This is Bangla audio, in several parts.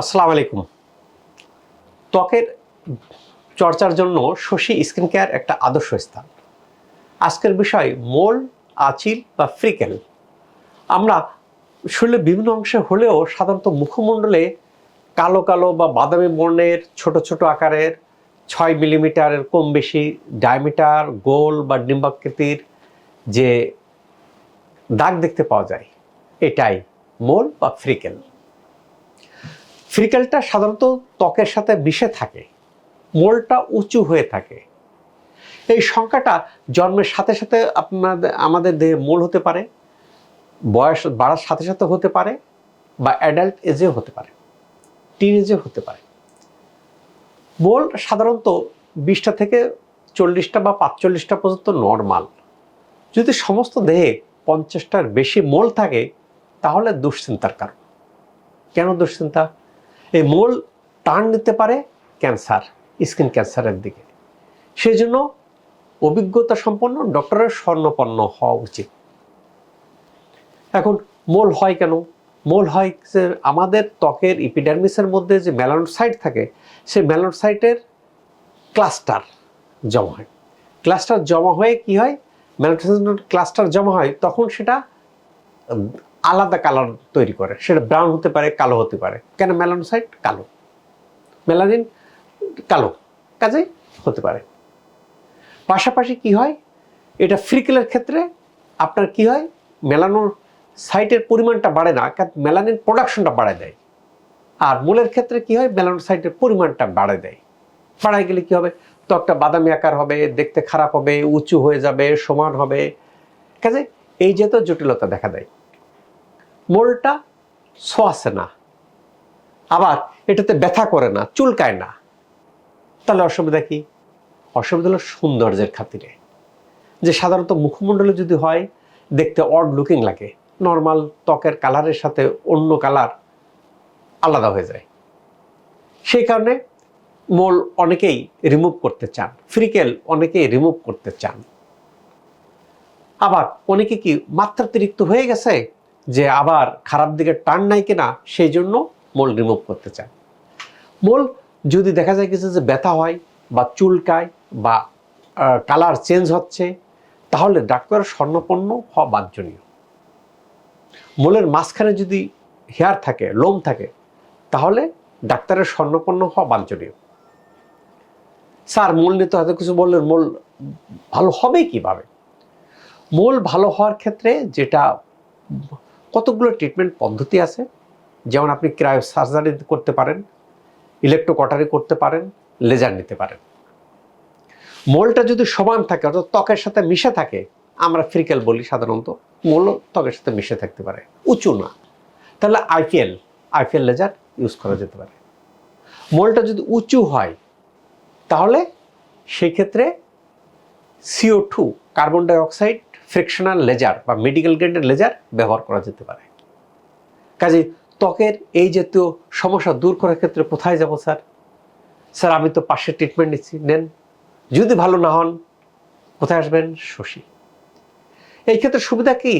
আসসালামু আলাইকুম। ত্বকের চর্চার জন্য শশী স্কিন কেয়ার একটা আদর্শ স্থান। আজকের বিষয় মোল, আঁচিল বা ফ্রিকেল। আমরা শরীরের বিভিন্ন অংশে হলেও সাধারণত মুখমণ্ডলে কালো কালো বা বাদামি বর্ণের ছোট ছোট আকারের 6 মিলিমিটারের কম বেশি ডায়ামিটার গোল বা ডিম্বাকৃতির যে দাগ দেখতে পাওয়া যায়, এটাই মোল বা ফ্রিকেল। ফ্রিকেলটা সাধারণত ত্বকের সাথে মিশে থাকে, মোলটা উঁচু হয়ে থাকে। এই সংখ্যাটা জন্মের সাথে সাথে আমাদের দেহে মোল হতে পারে, বয়স বাড়ার সাথে সাথে হতে পারে, বা অ্যাডাল্ট এজেও হতে পারে, টিন এজেও হতে পারে। মোল সাধারণত 20টা থেকে 40টা বা 45টা পর্যন্ত নর্মাল। যদি সমস্ত দেহে 50টার বেশি মোল থাকে তাহলে দুশ্চিন্তার কারণ। কেন দুশ্চিন্তা? এই মোল টার্ন নিতে পারে ক্যান্সার, স্কিন ক্যান্সারের দিকে। সেই জন্য অভিজ্ঞতা সম্পন্ন ডক্টরের শরণাপন্ন হওয়া উচিত। এখন মোল হয় কেন? মোল হয় যে আমাদের ত্বকের ইপিডার্মিসের মধ্যে যে মেলানোসাইট থাকে, সেই মেলানোসাইটের ক্লাস্টার জমা হয়। ক্লাস্টার জমা হয়ে কি হয়? মেলানোসাইট ক্লাস্টার জমা হয়, তখন সেটা আলাদা কালার তৈরি করে। সেটা ব্রাউন হতে পারে, কালো হতে পারে। কেন? মেলানোসাইট কালো, মেলানিন কালো, কাজেই হতে পারে। পাশাপাশি কি হয়, এটা ফ্রিকেলের ক্ষেত্রে আপনার কি হয়, মেলানোসাইটের পরিমাণটা বাড়ে না, মেলানিন প্রোডাকশনটা বাড়ায় দেয়। আর মোলের ক্ষেত্রে কি হয়, মেলানোসাইটের পরিমাণটা বাড়ায় দেয়। বাড়ায় গেলে কি হবে? ত্বকটা বাদামি আকার হবে, দেখতে খারাপ হবে, উঁচু হয়ে যাবে, সমান হবে। কাজে এই যে তো জটিলতা দেখা দেয়। মোলটা ছোঁয়াছে না, আবার এটাতে ব্যথা করে না, চুলকায় না, তাহলে অসুবিধা কি? অসুবিধা হলো সৌন্দর্যের খাতিরে। যে সাধারণত মুখমণ্ডলে যদি হয়, দেখতে অড লুকিং লাগে, নর্মাল ত্বকের কালারের সাথে অন্য কালার আলাদা হয়ে যায়। সেই কারণে মোল অনেকেই রিমুভ করতে চান, ফ্রিকেল অনেকেই রিমুভ করতে চান। আবার অনেকে কি মাত্রাতিরিক্ত হয়ে গেছে, যে আবার খারাপ দিকে টার্ন নাই কিনা, সেই জন্য মোল রিমুভ করতে চান। মোল যদি দেখা যায় কিছু যে ব্যথা হয় বা চুলকায় বা কালার চেঞ্জ হচ্ছে, তাহলে ডাক্তারের শরণাপন্ন হওয়া বাঞ্ছনীয়। মোলের মাঝখানে যদি হেয়ার থাকে, লোম থাকে, তাহলে ডাক্তারের শরণাপন্ন হওয়া বাঞ্ছনীয়। স্যার মোল নিতে হয়তো কিছু বললেন, মোল ভালো হবে কিভাবে? মোল ভালো হওয়ার ক্ষেত্রে যেটা কতগুলো ট্রিটমেন্ট পদ্ধতি আছে। যেমন আপনি ক্রায়ো সার্জারি করতে পারেন, ইলেকট্রোকটারি করতে পারেন, লেজার নিতে পারেন। মোলটা যদি সমান থাকে, অর্থাৎ ত্বকের সাথে মিশে থাকে, আমরা ফ্রিকেল বলি সাধারণত, মোলও ত্বকের সাথে মিশে থাকতে পারে, উঁচু না, তাহলে আইপিএল লেজার ইউজ করা যেতে পারে। মোলটা যদি উঁচু হয়, তাহলে সেই ক্ষেত্রে CO2 carbon dioxide fractional laser বা মেডিকেল গ্রেডের লেজার ব্যবহার করা যেতে পারে। কাজে ত্বকের এই জাতীয় সমস্যা দূর করার ক্ষেত্রে কোথায় যাব স্যার? স্যার আমি তো পাশের ট্রিটমেন্ট নিচ্ছি, নেন। যদি ভালো না হন, কোথায় আসবেন? শশী। এই ক্ষেত্রে সুবিধা কি,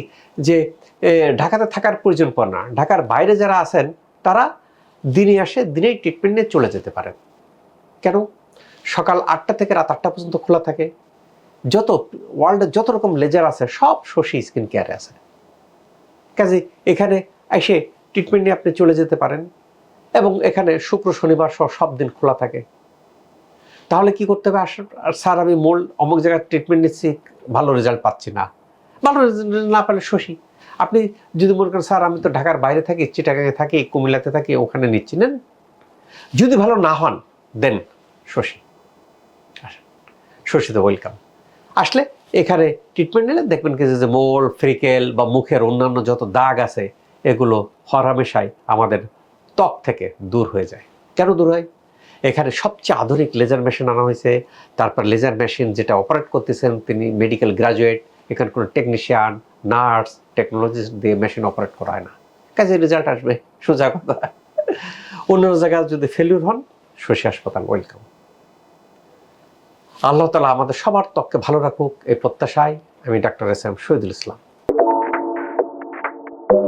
যে ঢাকাতে থাকার প্রয়োজন পড়ে না। ঢাকার বাইরে যারা আছেন তারা দিনে আসে, দিনেই ট্রিটমেন্ট নিয়ে চলে যেতে পারেন। কেন? সকাল 8টা থেকে রাত 8টা পর্যন্ত খোলা থাকে। যত ওয়ার্ল্ডের যত রকম লেজার আছে সব শশী স্কিন কেয়ারে আছে। কাজে এখানে এসে ট্রিটমেন্ট নিয়ে আপনি চলে যেতে পারেন, এবং এখানে শুক্র শনিবার সব দিন খোলা থাকে। তাহলে কি করতে হবে? স্যার আমি মোল অমুক জায়গায় ট্রিটমেন্ট নিচ্ছি, ভালো রেজাল্ট পাচ্ছি না। ভালো রেজাল্ট না পেলে শশী। আপনি যদি মনে করেন স্যার আমি তো ঢাকার বাইরে থাকি, চিটাগাঁয়ে থাকি, কুমিল্লাতে থাকি, ওখানে নিচ্ছি, নেন। যদি ভালো না হন, দেন শশী। শশীতে ওয়েলকাম। আসলে এখানে ট্রিটমেন্ট নিলে দেখবেন কি যে মোল, ফ্রিকেল বা মুখের অন্যান্য যত দাগ আছে, এগুলো হরহামেশাই আমাদের ত্বক থেকে দূর হয়ে যায়। কেন দূর হয়? এখানে সবচেয়ে আধুনিক লেজার মেশিন আনা হয়েছে। তারপর লেজার মেশিন যেটা অপারেট করতেছেন তিনি মেডিকেল গ্রাজুয়েট। এখানে কোনো টেকনিশিয়ান, নার্স, টেকনোলজিস্ট দিয়ে মেশিন অপারেট করা হয় না। কাজে রেজাল্ট আসবে, সোজা কথা। অন্য জায়গায় যদি ফেলিউর হন, শশী হাসপাতাল ওয়েলকাম। আল্লাহ তাআলা আমাদের সবার ত্বককে ভালো রাখুক, এই প্রত্যাশায় আমি doctor S M Shahidul Islam.